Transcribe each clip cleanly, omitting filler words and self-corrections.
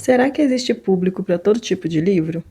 Será que existe público para todo tipo de livro?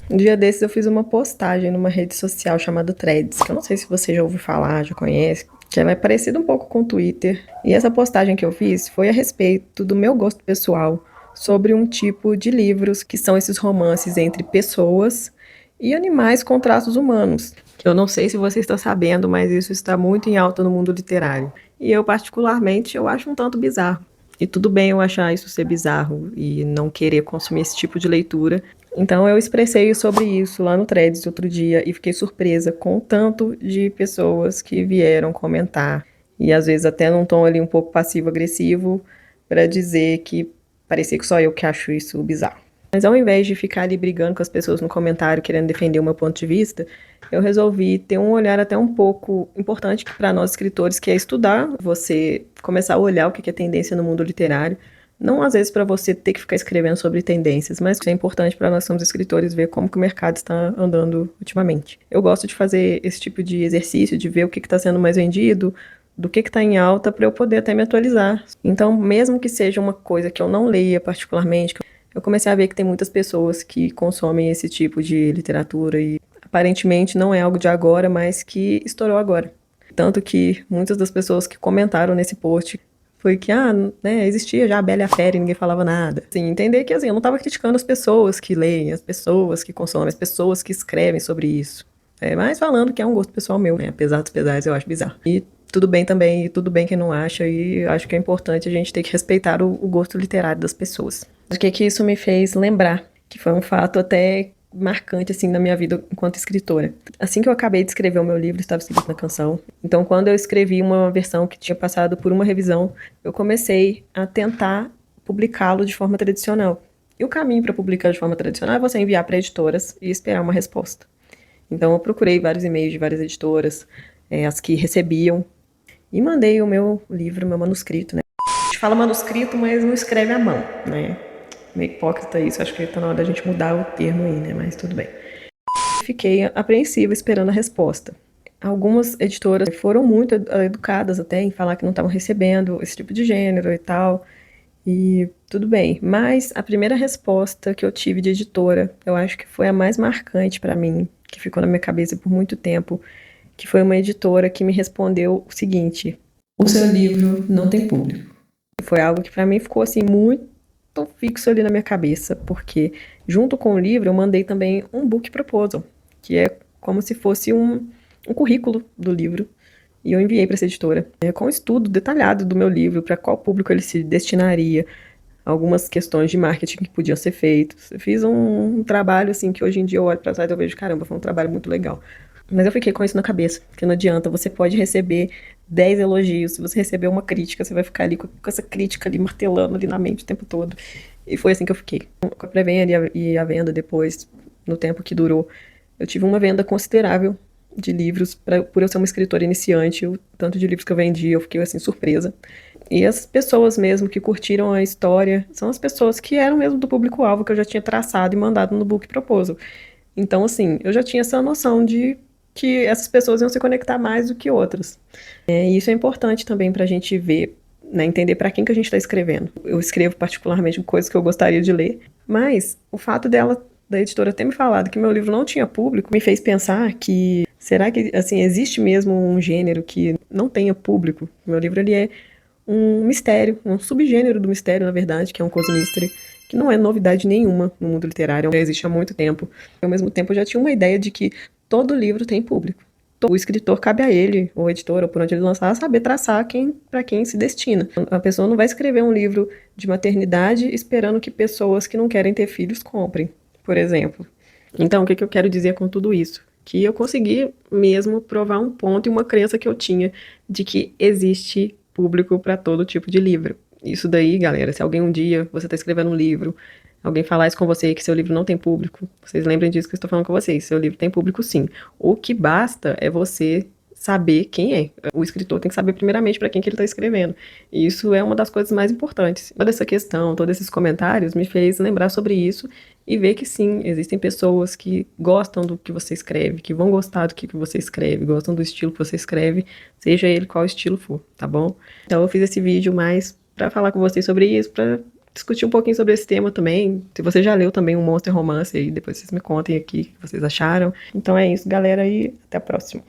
Um dia desses eu fiz uma postagem numa rede social chamada Threads, que eu não sei se você já ouviu falar, já conhece, que ela é parecida um pouco com o Twitter. E essa postagem que eu fiz foi a respeito do meu gosto pessoal sobre um tipo de livros que são esses romances entre pessoas e animais com traços humanos. Eu não sei se você está sabendo, mas isso está muito em alta no mundo literário. E eu, particularmente, eu acho um tanto bizarro. E tudo bem eu achar isso ser bizarro e não querer consumir esse tipo de leitura. Então eu expressei sobre isso lá no Threads outro dia e fiquei surpresa com o tanto de pessoas que vieram comentar. E às vezes até num tom ali um pouco passivo-agressivo para dizer que parecia que só eu que acho isso bizarro. Mas ao invés de ficar ali brigando com as pessoas no comentário querendo defender o meu ponto de vista, eu resolvi ter um olhar até um pouco importante para nós escritores, que é estudar, você começar a olhar o que é tendência no mundo literário. Não às vezes para você ter que ficar escrevendo sobre tendências, mas é importante para nós somos escritores ver como que o mercado está andando ultimamente. Eu gosto de fazer esse tipo de exercício, de ver o que está sendo mais vendido, do que está em alta, para eu poder até me atualizar. Então, mesmo que seja uma coisa que eu não leia particularmente, eu comecei a ver que tem muitas pessoas que consomem esse tipo de literatura e aparentemente não é algo de agora, mas que estourou agora. Tanto que muitas das pessoas que comentaram nesse post foi que, né, existia já a Bela e a Fera e ninguém falava nada. Assim, entender que, assim, eu não estava criticando as pessoas que leem, as pessoas que consomem, as pessoas que escrevem sobre isso. Mas falando que é um gosto pessoal meu, né, apesar dos pesares, eu acho bizarro. E tudo bem também, e tudo bem quem não acha, e acho que é importante a gente ter que respeitar o gosto literário das pessoas. O que isso me fez lembrar, que foi um fato até marcante, assim, na minha vida enquanto escritora. Assim que eu acabei de escrever o meu livro, estava escrito na canção. Então, quando eu escrevi uma versão que tinha passado por uma revisão, eu comecei a tentar publicá-lo de forma tradicional. E o caminho para publicar de forma tradicional é você enviar para editoras e esperar uma resposta. Então, eu procurei vários e-mails de várias editoras, as que recebiam, e mandei o meu livro, meu manuscrito, né? A gente fala manuscrito, mas não escreve à mão, né? Meio hipócrita isso, acho que tá na hora da gente mudar o termo aí, né? Mas tudo bem. Fiquei apreensiva esperando a resposta. Algumas editoras foram muito educadas até em falar que não estavam recebendo esse tipo de gênero e tal. E tudo bem. Mas a primeira resposta que eu tive de editora, eu acho que foi a mais marcante para mim, que ficou na minha cabeça por muito tempo, que foi uma editora que me respondeu o seguinte: o seu livro não tem público. Foi algo que para mim ficou assim muito fixo ali na minha cabeça, porque junto com o livro eu mandei também um book proposal, que é como se fosse um currículo do livro, e eu enviei para essa editora, com um estudo detalhado do meu livro, para qual público ele se destinaria, algumas questões de marketing que podiam ser feitas. Eu fiz um trabalho assim que hoje em dia eu olho para trás e eu vejo, caramba, foi um trabalho muito legal. Mas eu fiquei com isso na cabeça, que não adianta, você pode receber 10 elogios, se você receber uma crítica, você vai ficar ali com essa crítica ali martelando ali na mente o tempo todo. E foi assim que eu fiquei. Com a pré-venda e a venda depois, no tempo que durou, eu tive uma venda considerável de livros, por eu ser uma escritora iniciante, o tanto de livros que eu vendi, eu fiquei assim surpresa. E as pessoas mesmo que curtiram a história são as pessoas que eram mesmo do público-alvo que eu já tinha traçado e mandado no book proposal. Então, assim, eu já tinha essa noção de que essas pessoas iam se conectar mais do que outras. E isso é importante também para a gente ver, né, entender para quem que a gente está escrevendo. Eu escrevo particularmente coisas que eu gostaria de ler, mas o fato da editora ter me falado que meu livro não tinha público, me fez pensar que, será que, assim, existe mesmo um gênero que não tenha público? Meu livro, ele é um mistério, um subgênero do mistério, na verdade, que é um cozy mystery, que não é novidade nenhuma no mundo literário, já existe há muito tempo. Ao mesmo tempo, eu já tinha uma ideia de que todo livro tem público. O escritor, cabe a ele, ou editor, ou por onde ele lançar, saber traçar para quem se destina. A pessoa não vai escrever um livro de maternidade esperando que pessoas que não querem ter filhos comprem, por exemplo. Então, o que eu quero dizer com tudo isso? Que eu consegui mesmo provar um ponto e uma crença que eu tinha de que existe público para todo tipo de livro. Isso daí, galera, se alguém um dia, você está escrevendo um livro, alguém falar isso com você, que seu livro não tem público, vocês lembrem disso que eu estou falando com vocês, seu livro tem público sim. O que basta é você saber quem é. O escritor tem que saber primeiramente para quem que ele está escrevendo. E isso é uma das coisas mais importantes. Toda essa questão, todos esses comentários me fez lembrar sobre isso e ver que sim, existem pessoas que gostam do que você escreve, que vão gostar do que você escreve, gostam do estilo que você escreve, seja ele qual estilo for, tá bom? Então eu fiz esse vídeo mais para falar com vocês sobre isso, para discutir um pouquinho sobre esse tema também. Se você já leu também um Monster Romance aí, depois vocês me contem aqui o que vocês acharam. Então é isso, galera, e até a próxima.